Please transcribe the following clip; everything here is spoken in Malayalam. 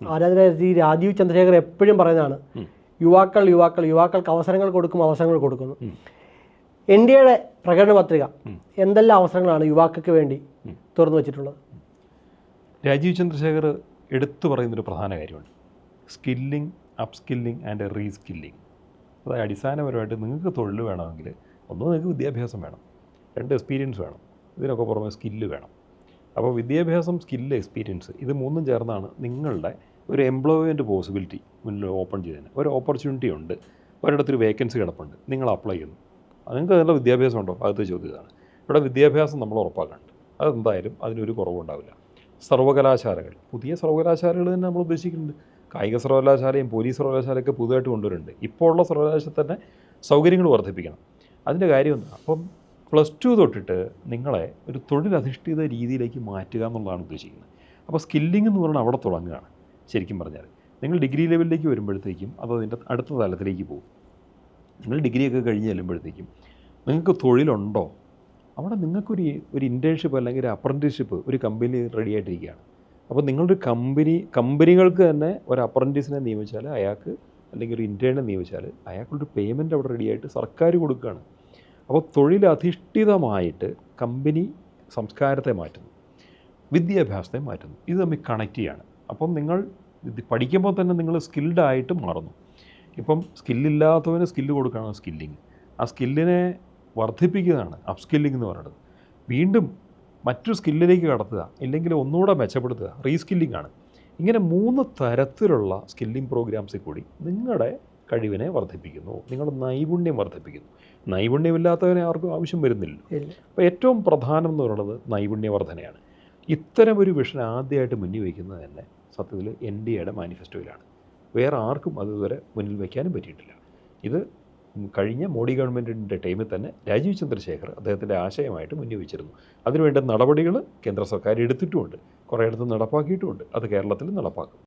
ആരാധന രാജീവ് ചന്ദ്രശേഖർ എപ്പോഴും പറയുന്നതാണ്, യുവാക്കൾക്ക് അവസരങ്ങൾ കൊടുക്കുന്നു. NDAയുടെ പ്രകടന പത്രിക എന്തെല്ലാം അവസരങ്ങളാണ് യുവാക്കൾക്ക് വേണ്ടി തുറന്നു വച്ചിട്ടുള്ളത്? രാജീവ് ചന്ദ്രശേഖർ എടുത്തു പറയുന്നൊരു പ്രധാന കാര്യമുണ്ട്, സ്കില്ലിംഗ്, അപ്സ്കില്ലിംഗ് ആൻഡ് റീസ്കില്ലിംഗ്. അതായത് അടിസ്ഥാനപരമായിട്ട് നിങ്ങൾക്ക് തൊഴിൽ വേണമെങ്കിൽ ഒന്ന് നിങ്ങൾക്ക് വിദ്യാഭ്യാസം വേണം, 2 എക്സ്പീരിയൻസ് വേണം, ഇതിനൊക്കെ പുറമെ സ്കില്ല് വേണം. അപ്പോൾ വിദ്യാഭ്യാസം, സ്കില്ല്, എക്സ്പീരിയൻസ് ഇത് മൂന്നും ചേർന്നാണ് നിങ്ങളുടെ ഒരു എംപ്ലോയ്മെൻറ്റ് പോസിബിലിറ്റി മുന്നിൽ ഓപ്പൺ ചെയ്തതിന്. ഒരു ഓപ്പർച്യൂണിറ്റി ഉണ്ട്, ഒരിടത്തൊരു വേക്കൻസി കിടപ്പുണ്ട്, നിങ്ങൾ അപ്ലൈ ചെയ്യുന്നു. നിങ്ങൾക്ക് നല്ല വിദ്യാഭ്യാസം ഉണ്ടോ? ആദ്യത്തെ ചോദ്യം ഇതാണ്. ഇവിടെ വിദ്യാഭ്യാസം നമ്മൾ ഉറപ്പാക്കാനുണ്ട്, അതെന്തായാലും അതിനൊരു കുറവുണ്ടാവില്ല. സർവകലാശാലകൾ, പുതിയ സർവകലാശാലകൾ തന്നെ നമ്മൾ ഉദ്ദേശിക്കുന്നുണ്ട്. കായിക സർവകലാശാലയും പോലീസ് സർവകലാശാലയൊക്കെ പുതുതായിട്ട് കൊണ്ടുവരുന്നുണ്ട്. ഇപ്പോൾ ഉള്ള സർവകലാശാല തന്നെ സൗകര്യങ്ങൾ വർദ്ധിപ്പിക്കണം. അതിൻ്റെ കാര്യം എന്താ? അപ്പം +2 തൊട്ടിട്ട് നിങ്ങളെ ഒരു തൊഴിലധിഷ്ഠിത രീതിയിലേക്ക് മാറ്റുക എന്നുള്ളതാണ് ഉദ്ദേശിക്കുന്നത്. അപ്പോൾ സ്കില്ലിംഗ് എന്ന് പറഞ്ഞാൽ അവിടെ തുടങ്ങുകയാണ്. ശരിക്കും പറഞ്ഞാൽ നിങ്ങൾ ഡിഗ്രി ലെവലിലേക്ക് വരുമ്പോഴത്തേക്കും അത് അതിൻ്റെ അടുത്ത തലത്തിലേക്ക് പോകും. നിങ്ങൾ ഡിഗ്രിയൊക്കെ കഴിഞ്ഞ് ചെല്ലുമ്പോഴത്തേക്കും നിങ്ങൾക്ക് തൊഴിലുണ്ടോ? അവിടെ നിങ്ങൾക്കൊരു ഇൻറ്റേൺഷിപ്പ് അല്ലെങ്കിൽ ഒരു അപ്രൻറ്റീസ്ഷിപ്പ് ഒരു കമ്പനി റെഡി ആയിട്ടിരിക്കുകയാണ്. അപ്പോൾ നിങ്ങളൊരു കമ്പനികൾക്ക് തന്നെ ഒരു അപ്രൻറ്റീസിനെ നിയമിച്ചാൽ അയാൾക്ക്, അല്ലെങ്കിൽ ഒരു ഇൻറ്റേണിനെ നിയമിച്ചാൽ അയാൾക്കൊരു പേയ്മെൻറ്റ് അവിടെ റെഡിയായിട്ട് സർക്കാർ കൊടുക്കുകയാണ്. അപ്പോൾ തൊഴിലധിഷ്ഠിതമായിട്ട് കമ്പനി സംസ്കാരത്തെ മാറ്റുന്നു, വിദ്യാഭ്യാസത്തെ മാറ്റുന്നു, ഇത് തമ്മിൽ കണക്ട് ചെയ്യാണ്. അപ്പം നിങ്ങൾ പഠിക്കുമ്പോൾ തന്നെ നിങ്ങൾ സ്കിൽഡായിട്ട് മാറുന്നു. ഇപ്പം സ്കില്ലില്ലാത്തവന് സ്കില്ല് കൊടുക്കുകയാണ് സ്കില്ലിങ്. ആ സ്കില്ലിനെ വർദ്ധിപ്പിക്കുന്നതാണ് അപ്സ്കില്ലിംഗ് എന്ന് പറയുന്നത്. വീണ്ടും മറ്റൊരു സ്കില്ലിലേക്ക് കടത്തുക, ഇല്ലെങ്കിൽ ഒന്നുകൂടെ മെച്ചപ്പെടുത്തുക, റീസ്കില്ലിംഗ് ആണ്. ഇങ്ങനെ 3 തരത്തിലുള്ള സ്കില്ലിംഗ് പ്രോഗ്രാംസിൽ കൂടി നിങ്ങളുടെ കഴിവിനെ വർദ്ധിപ്പിക്കുന്നു, നിങ്ങളുടെ നൈപുണ്യം വർദ്ധിപ്പിക്കുന്നു. നൈപുണ്യമില്ലാത്തവനെ ആർക്കും ആവശ്യം വരുന്നില്ലല്ലോ. അപ്പോൾ ഏറ്റവും പ്രധാനം എന്ന് പറയുന്നത് നൈപുണ്യവർദ്ധനയാണ്. ഇത്തരം ഒരു വിഷൻ ആദ്യമായിട്ട് മുന്നിൽ വയ്ക്കുന്നത് തന്നെ സത്യത്തിൽ NDAയുടെ മാനിഫെസ്റ്റോയിലാണ്. വേറെ ആർക്കും അതുവരെ മുന്നിൽ വയ്ക്കാനും പറ്റിയിട്ടില്ല. ഇത് കഴിഞ്ഞ മോഡി ഗവൺമെൻറ്റിൻ്റെ ടൈമിൽ തന്നെ രാജീവ് ചന്ദ്രശേഖർ അദ്ദേഹത്തിൻ്റെ ആശയമായിട്ട് മുന്നിൽ വെച്ചിരുന്നു. അതിനുവേണ്ട നടപടികൾ കേന്ദ്ര സർക്കാർ എടുത്തിട്ടുമുണ്ട്, കുറേയിടത്ത് നടപ്പാക്കിയിട്ടുമുണ്ട്. അത് കേരളത്തിൽ നടപ്പാക്കും.